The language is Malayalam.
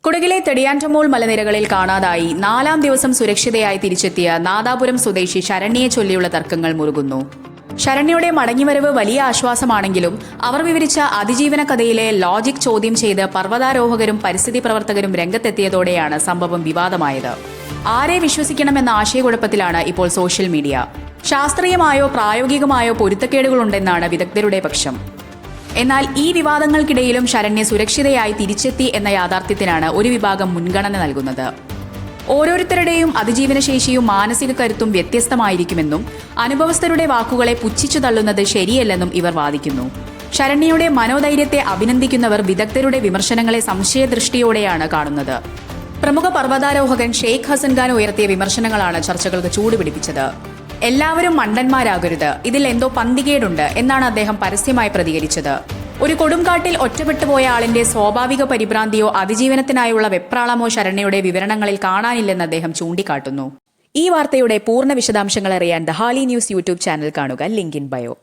കുടകിലെ തെടിയാൻറ്റമോൾ മലനിരകളിൽ കാണാതായി 4-ാം ദിവസം സുരക്ഷിതയായി തിരിച്ചെത്തിയ നാദാപുരം സ്വദേശി ശരണ്യയെ ചൊല്ലിയുള്ള തർക്കങ്ങൾ മുറുകുന്നു. ശരണ്യയുടെ മടങ്ങിവരവ് വലിയ ആശ്വാസമാണെങ്കിലും അവർ വിവരിച്ച അതിജീവന കഥയിലെ ലോജിക് ചോദ്യം ചെയ്ത് പർവ്വതാരോഹകരും പരിസ്ഥിതി പ്രവർത്തകരും രംഗത്തെത്തിയതോടെയാണ് സംഭവം വിവാദമായത്. ആരെ വിശ്വസിക്കണമെന്ന ആശയക്കുഴപ്പത്തിലാണ് ഇപ്പോൾ സോഷ്യൽ മീഡിയ. ശാസ്ത്രീയമായോ പ്രായോഗികമായോ പൊരുത്തക്കേടുകളുണ്ടെന്നാണ് വിദഗ്ധരുടെ പക്ഷം. എന്നാൽ ഈ വിവാദങ്ങൾക്കിടയിലും ശരണ്യ സുരക്ഷിതയായി തിരിച്ചെത്തി എന്ന യാഥാർത്ഥ്യത്തിനാണ് ഒരു വിഭാഗം മുൻഗണന നൽകുന്നത്. ഓരോരുത്തരുടെയും അതിജീവനശേഷിയും മാനസിക കരുത്തും വ്യത്യസ്തമായിരിക്കുമെന്നും അനുഭവസ്ഥരുടെ വാക്കുകളെ പുച്ഛിച്ചു തള്ളുന്നത് ശരിയല്ലെന്നും ഇവർ വാദിക്കുന്നു. ശരണ്യയുടെ മനോധൈര്യത്തെ അഭിനന്ദിക്കുന്നവർ വിദഗ്ധരുടെ വിമർശനങ്ങളെ സംശയദൃഷ്ടിയോടെയാണ് കാണുന്നത്. പ്രമുഖ പർവ്വതാരോഹകൻ ഷെയ്ഖ് ഹസൻ ഖാൻ ഉയർത്തിയ വിമർശനങ്ങളാണ് ചർച്ചകൾക്ക് ചൂടുപിടിപ്പിച്ചത്. എല്ലാവരും മണ്ടന്മാരാകരുത്, ഇതിൽ എന്തോ പന്തികേടുണ്ട് എന്നാണ് അദ്ദേഹം പരസ്യമായി പ്രതികരിച്ചത്. ഒരു കൊടുങ്കാട്ടിൽ ഒറ്റപ്പെട്ടുപോയ ആളിന്റെ സ്വാഭാവിക പരിഭ്രാന്തിയോ അതിജീവനത്തിനായുള്ള വെപ്രാളമോ ശരണ്യയുടെ വിവരണങ്ങളിൽ കാണാനില്ലെന്ന് അദ്ദേഹം ചൂണ്ടിക്കാട്ടുന്നു. ഈ വാർത്തയുടെ പൂർണ്ണ വിശദാംശങ്ങൾ അറിയാൻ ദ ഹാലി ന്യൂസ് യൂട്യൂബ് ചാനൽ കാണുക. Link in bio.